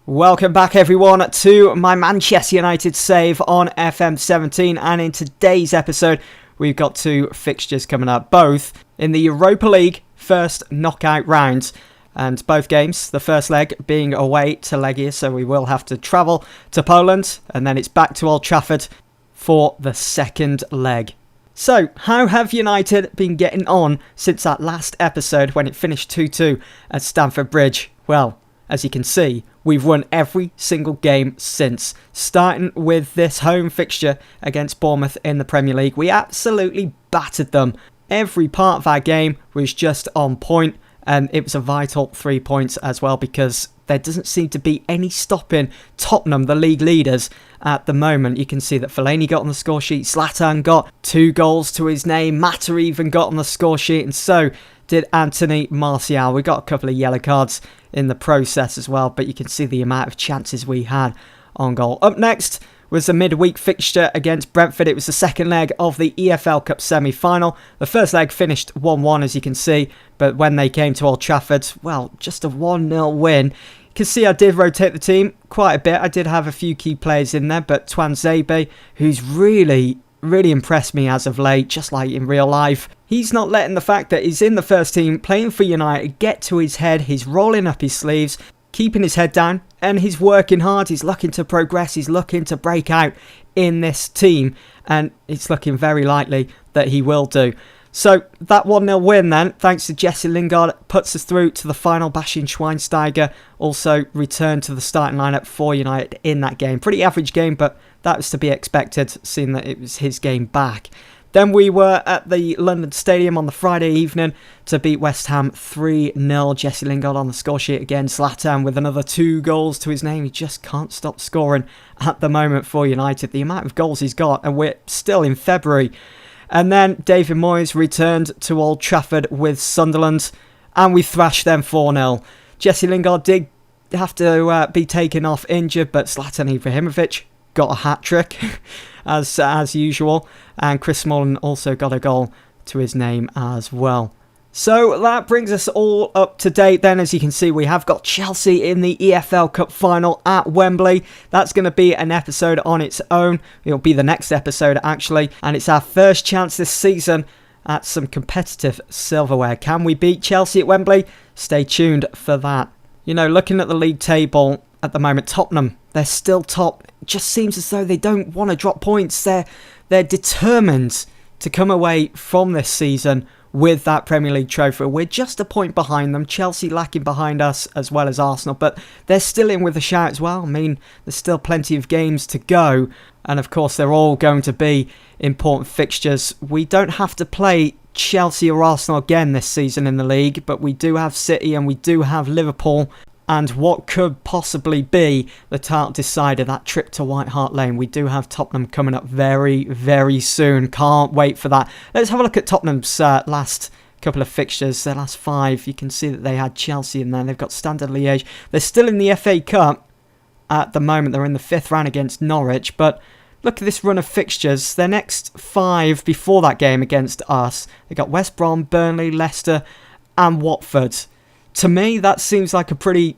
Welcome back everyone to my Manchester United save on FM17, and in today's episode we've got two fixtures coming up, both in the Europa League first knockout round, and both games, the first leg being away to Legia, so we will have to travel to Poland and then it's back to Old Trafford for the second leg. So, how have United been getting on since that last episode when it finished 2-2 at Stamford Bridge? Well, as you can see, we've won every single game since, starting with this home fixture against Bournemouth in the Premier League. We absolutely battered them. Every part of our game was just on point, and it was a vital 3 points as well, because there doesn't seem to be any stopping Tottenham, the league leaders, at the moment. You can see that Fellaini got on the score sheet, Zlatan got 2 goals to his name, Mata even got on the score sheet, and so did Anthony Martial. We got a couple of yellow cards in the process as well, but you can see the amount of chances we had on goal. Up next was the midweek fixture against Brentford. It was the second leg of the EFL Cup semi-final. The first leg finished 1-1, as you can see, but when they came to Old Trafford, well, just a 1-0 win. You can see I did rotate the team quite a bit. I did have a few key players in there, but Tuanzebe, who's really impressed me as of late, just like in real life. He's not letting the fact that he's in the first team playing for United get to his head. He's rolling up his sleeves, keeping his head down, and he's working hard. He's looking to progress. He's looking to break out in this team, and it's looking very likely that he will do. So that 1-0 win then, thanks to Jesse Lingard, puts us through to the final. Bastian Schweinsteiger also returned to the starting lineup for United in that game. Pretty average game, but that was to be expected, seeing that it was his game back. Then we were at the London Stadium on the Friday evening to beat West Ham 3-0. Jesse Lingard on the score sheet again. Zlatan with another 2 goals to his name. He just can't stop scoring at the moment for United. The amount of goals he's got, and we're still in February. And then David Moyes returned to Old Trafford with Sunderland, and we thrashed them 4-0. Jesse Lingard did have to be taken off injured, but Zlatan Ibrahimovic got a hat-trick, as usual, and Chris Smalling also got a goal to his name as well. So that brings us all up to date then. As you can see, we have got Chelsea in the EFL Cup final at Wembley. That's going to be an episode on its own. It'll be the next episode, actually, and it's our first chance this season at some competitive silverware. Can we beat Chelsea at Wembley? Stay tuned for that. You know, looking at the league table at the moment, Tottenham, they're still top. It just seems as though they don't want to drop points. They're determined to come away from this season with that Premier League trophy. We're just a point behind them. Chelsea lacking behind us as well as Arsenal, but they're still in with a shout as well. I mean, there's still plenty of games to go, and of course they're all going to be important fixtures. We don't have to play Chelsea or Arsenal again this season in the league, but we do have City and we do have Liverpool, and what could possibly be the title decider, that trip to White Hart Lane. We do have Tottenham coming up very soon. Can't wait for that. Let's have a look at Tottenham's last couple of fixtures, their last 5. You can see that they had Chelsea in there. They've got Standard Liège. They're still in the FA Cup at the moment. They're in the 5th round against Norwich, but look at this run of fixtures. Their next 5 before that game against us, they got West Brom, Burnley, Leicester and Watford. To me, that seems like a pretty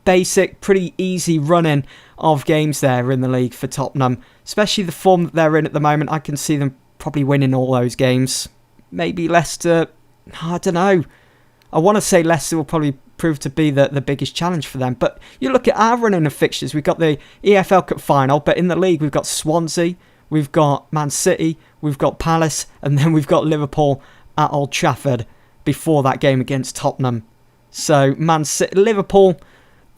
basic, pretty easy running of games there in the league for Tottenham. Especially the form that they're in at the moment. I can see them probably winning all those games. Maybe Leicester, I don't know. I want to say Leicester will probably prove to be the biggest challenge for them. But you look at our running of fixtures. We've got the EFL Cup final, but in the league we've got Swansea, we've got Man City, we've got Palace, and then we've got Liverpool at Old Trafford before that game against Tottenham. So Man City, Liverpool,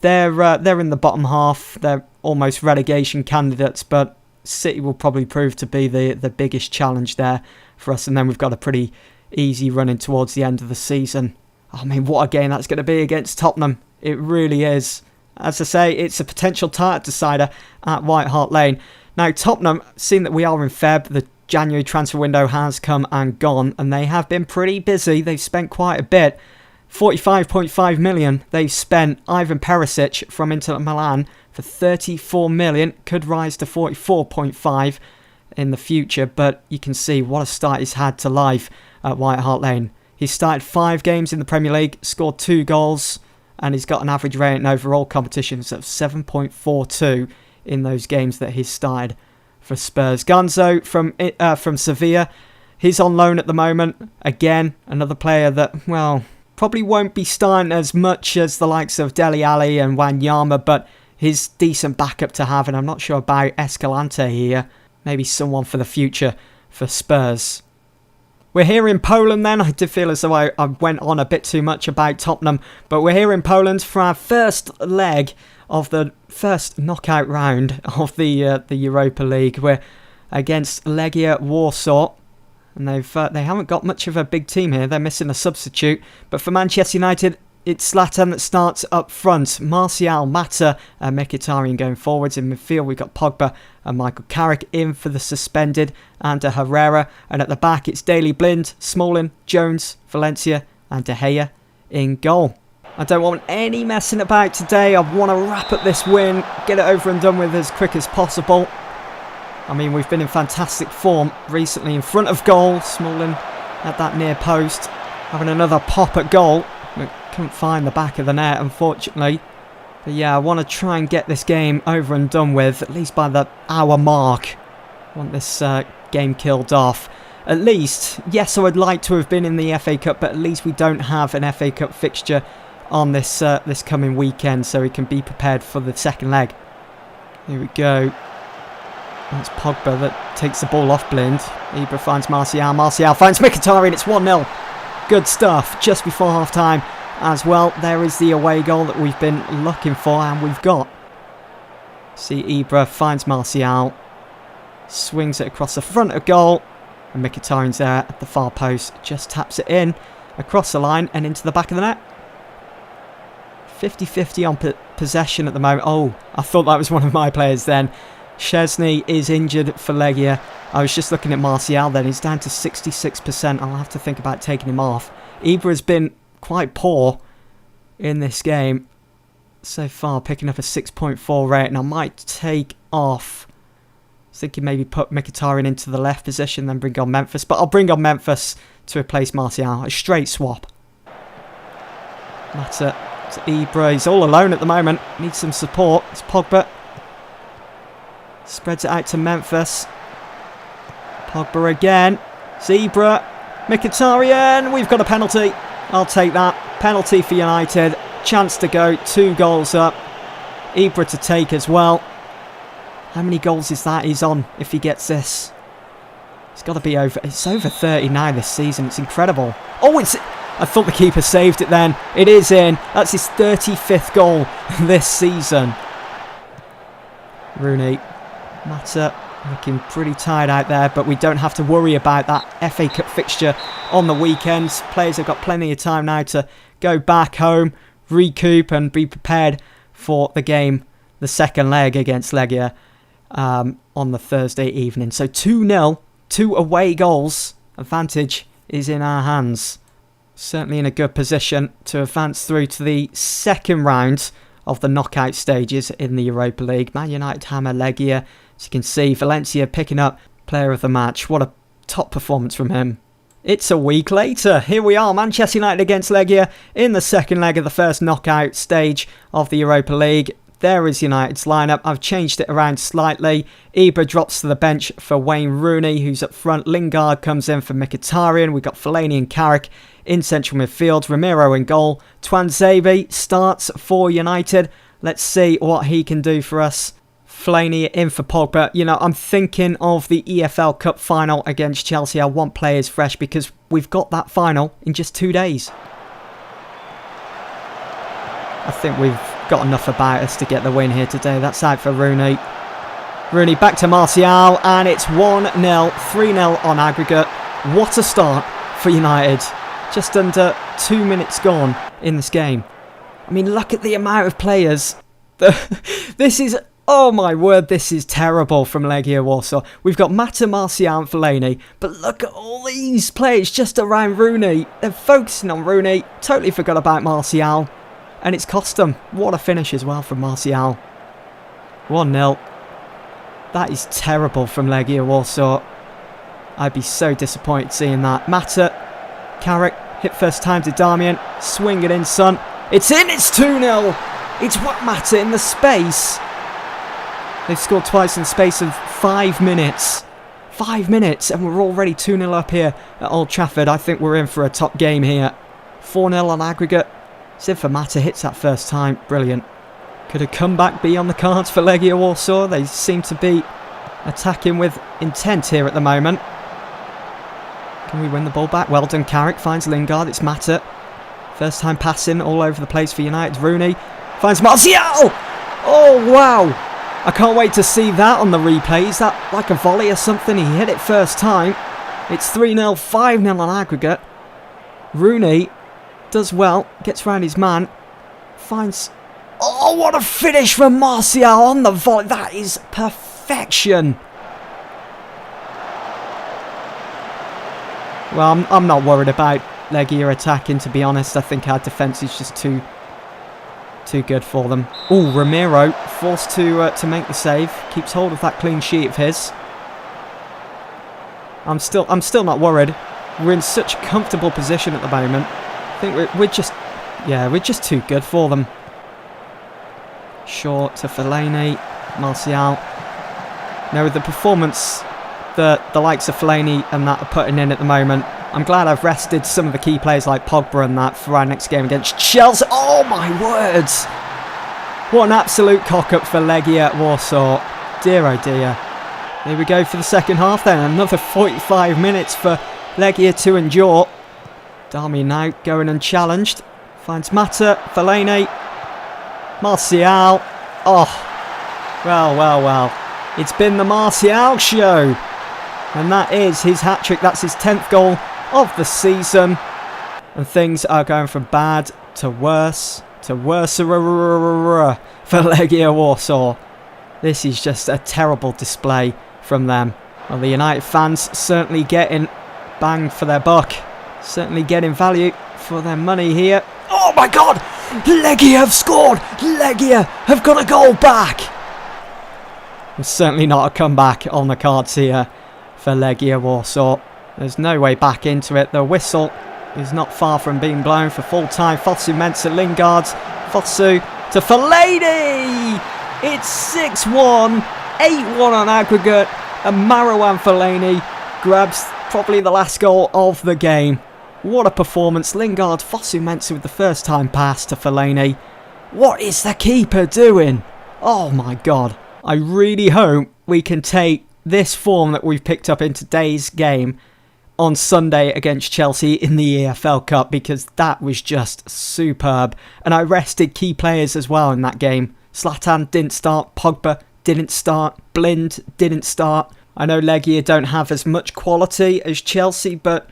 they're in the bottom half. They're almost relegation candidates, but City will probably prove to be the biggest challenge there for us. And then we've got a pretty easy running towards the end of the season. I mean, what a game that's going to be against Tottenham. It really is. As I say, it's a potential title decider at White Hart Lane. Now, Tottenham, seeing that we are in Feb, the January transfer window has come and gone, and they have been pretty busy. They've spent quite a bit. 45.5 million they've spent. Ivan Perisic from Inter Milan for 34 million. Could rise to 44.5 in the future, but you can see what a start he's had to life at White Hart Lane. He started 5 games in the Premier League, scored 2 goals, and he's got an average rating over all competitions of 7.42 in those games that he's started for Spurs. Gonzo from Sevilla, he's on loan at the moment. Again, another player that, well, probably won't be starting as much as the likes of Dele Alli and Wanyama, but he's decent backup to have, and I'm not sure about Escalante here. Maybe someone for the future for Spurs. We're here in Poland then. I did feel as though I went on a bit too much about Tottenham, but we're here in Poland for our first leg of the first knockout round of the Europa League. We're against Legia Warsaw, and they haven't got much of a big team here. They're missing a substitute, but for Manchester United, it's Zlatan that starts up front. Martial, Mata and Mkhitaryan going forwards. In midfield, we've got Pogba and Michael Carrick in for the suspended, and Herrera. And at the back, it's Daley Blind, Smalling, Jones, Valencia and De Gea in goal. I don't want any messing about today. I want to wrap up this win, get it over and done with as quick as possible. I mean, we've been in fantastic form recently in front of goal. Smalling at that near post, having another pop at goal. We couldn't find the back of the net, unfortunately. But yeah, I want to try and get this game over and done with, at least by the hour mark. I want this game killed off. At least, yes, I would like to have been in the FA Cup, but at least we don't have an FA Cup fixture on this this coming weekend, so we can be prepared for the second leg. Here we go. That's Pogba that takes the ball off Blind. Ibra finds Martial. Martial finds Mkhitaryan. It's 1-0. Good stuff just before half-time as well. There is the away goal that we've been looking for, and we've got. See, Ibra finds Martial, swings it across the front of goal, and Mkhitaryan's there at the far post, just taps it in across the line and into the back of the net. 50-50 on possession at the moment. Oh, I thought that was one of my players then. Szczesny is injured for Legia. I was just looking at Martial then. He's down to 66%. I'll have to think about taking him off. Ibra has been quite poor in this game so far, picking up a 6.4 rate, and I might take off. I was thinking maybe put Mkhitaryan into the left position, then bring on Memphis, but I'll bring on Memphis to replace Martial. A straight swap. That's it. It's Ibra. He's all alone at the moment. Needs some support. It's Pogba. Spreads it out to Memphis. Pogba again. Ibra. Mkhitaryan. We've got a penalty. I'll take that. Penalty for United. Chance to go. 2 goals up. Ibra to take as well. How many goals is that he's on if he gets this? It's got to be over. It's over 39 this season. It's incredible. Oh, it's... I thought the keeper saved it then. It is in. That's his 35th goal this season. Rooney. Mata looking pretty tired out there, but we don't have to worry about that FA Cup fixture on the weekends. Players have got plenty of time now to go back home, recoup and be prepared for the game, the second leg against Legia on the Thursday evening. So 2-0, 2 away goals. Advantage is in our hands. Certainly in a good position to advance through to the second round of the knockout stages in the Europa League. Man United hammer Legia. As you can see, Valencia picking up player of the match. What a top performance from him. It's a week later. Here we are, Manchester United against Legia in the second leg of the first knockout stage of the Europa League. There is United's lineup. I've changed it around slightly. Ibra drops to the bench for Wayne Rooney, who's up front. Lingard comes in for Mkhitaryan. We've got Fellaini and Carrick in central midfield. Romero in goal. Tuanzebe starts for United. Let's see what he can do for us. Fellaini in for Pogba. You know, I'm thinking of the EFL Cup final against Chelsea. I want players fresh because we've got that final in just 2 days. I think we've got enough about us to get the win here today. That's out for Rooney. Rooney back to Martial, and it's 1-0, 3-0 on aggregate. What a start for United. Just under 2 minutes gone in this game. I mean, look at the amount of players. This is... Oh my word, this is terrible from Legia Warsaw. We've got Mata, Martial and Fellaini, but look at all these players just around Rooney. They're focusing on Rooney, totally forgot about Martial, and it's cost them. What a finish as well from Martial. 1-0. That is terrible from Legia Warsaw. I'd be so disappointed seeing that. Mata, Carrick, hit first time to Darmian, swing it in, son. It's in, it's 2-0. It's what matter in the space. They've scored twice in the space of 5 minutes. 5 minutes, and we're already 2-0 up here at Old Trafford. I think we're in for a top game here. 4-0 on aggregate. As if Mata hits that first time. Brilliant. Could a comeback be on the cards for Legia Warsaw? They seem to be attacking with intent here at the moment. Can we win the ball back? Well done, Carrick. Finds Lingard. It's Mata. First time passing all over the place for United. Rooney finds Martial! Oh, wow! I can't wait to see that on the replay. Is that like a volley or something? He hit it first time. It's 3-0, 5-0 on aggregate. Rooney does well. Gets round his man. Finds... Oh, what a finish from Martial on the volley. That is perfection. Well, I'm not worried about Legia attacking, to be honest. I think our defence is just too good for them. Oh, Ramiro forced to make the save. Keeps hold of that clean sheet of his. I'm still not worried. We're in such a comfortable position at the moment. I think we're just too good for them. Short to Fellaini, Martial. Now with the performance that the likes of Fellaini and that are putting in at the moment, I'm glad I've rested some of the key players like Pogba and that for our next game against Chelsea. Oh my words! What an absolute cock-up for Legia Warsaw. Dear oh dear. Here we go for the second half then. Another 45 minutes for Legia to endure. Darmian now going unchallenged. Finds Mata, Fellaini, Martial. Oh, well. It's been the Martial show. And that is his hat-trick. That's his 10th goal of the season. And things are going from bad to worse for Legia Warsaw. This is just a terrible display from them. Well, the United fans certainly getting banged for their buck. Certainly getting value for their money here. Oh my god! Legia have scored! Legia have got a goal back! There's certainly not a comeback on the cards here for Legia Warsaw. There's no way back into it. The whistle is not far from being blown for full time. Fosu Mensah, Lingard, Fosu to Fellaini! It's 6-1, 8-1 on aggregate, and Marouane Fellaini grabs probably the last goal of the game. What a performance. Lingard, Fosu Mensah with the first time pass to Fellaini. What is the keeper doing? Oh my god. I really hope we can take this form that we've picked up in today's game on Sunday against Chelsea in the EFL Cup, because that was just superb. And I rested key players as well in that game. Zlatan didn't start, Pogba didn't start, Blind didn't start. I know Legia don't have as much quality as Chelsea, but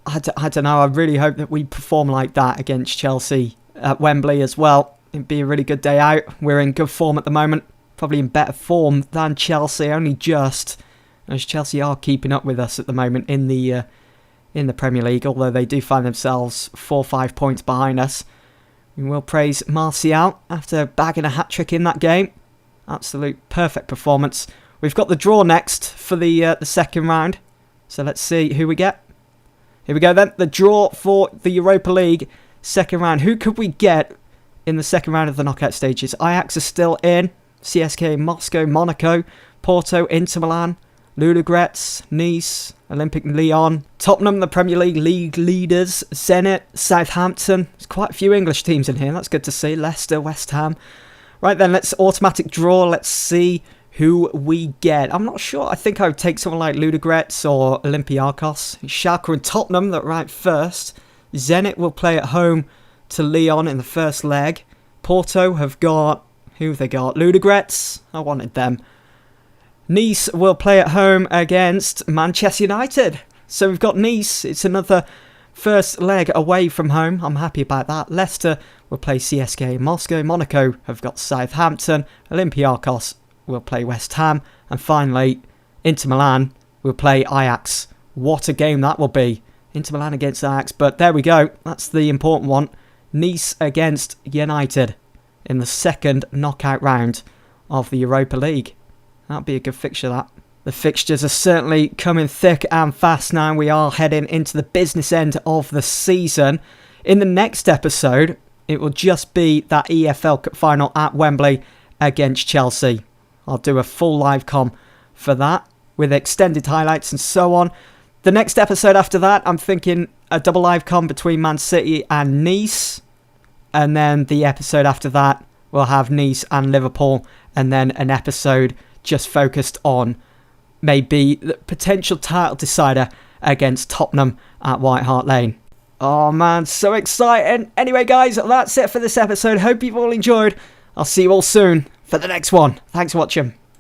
I don't know. I really hope that we perform like that against Chelsea at Wembley as well. It'd be a really good day out. We're in good form at the moment. Probably in better form than Chelsea, only just, as Chelsea are keeping up with us at the moment in the Premier League, although they do find themselves 4 or 5 points behind us. We will praise Martial after bagging a hat-trick in that game. Absolute perfect performance. We've got the draw next for the second round, so let's see who we get. Here we go then, the draw for the Europa League second round. Who could we get in the second round of the knockout stages? Ajax are still in. CSK, Moscow, Monaco, Porto, Inter Milan, Ludogorets, Nice, Olympic Lyon, Tottenham, the Premier League leaders, Zenit, Southampton. There's quite a few English teams in here. That's good to see. Leicester, West Ham. Right then, let's automatic draw. Let's see who we get. I'm not sure. I think I would take someone like Ludogorets or Olympiacos. Schalke and Tottenham that right first. Zenit will play at home to Lyon in the first leg. Porto have got... Who have they got? Ludogorets. I wanted them. Nice will play at home against Manchester United. So we've got Nice. It's another first leg away from home. I'm happy about that. Leicester will play CSK Moscow. Monaco have got Southampton. Olympiacos will play West Ham. And finally, Inter Milan will play Ajax. What a game that will be. Inter Milan against Ajax. But there we go. That's the important one. Nice against United in the second knockout round of the Europa League. That'll be a good fixture, that. The fixtures are certainly coming thick and fast now. We are heading into the business end of the season. In the next episode, it will just be that EFL Cup final at Wembley against Chelsea. I'll do a full live com for that with extended highlights and so on. The next episode after that, I'm thinking a double live com between Man City and Nice. And then the episode after that, we'll have Nice and Liverpool. And then an episode just focused on maybe the potential title decider against Tottenham at White Hart Lane. Oh man, so exciting. Anyway guys, that's it for this episode. Hope you've all enjoyed. I'll see you all soon for the next one. Thanks for watching.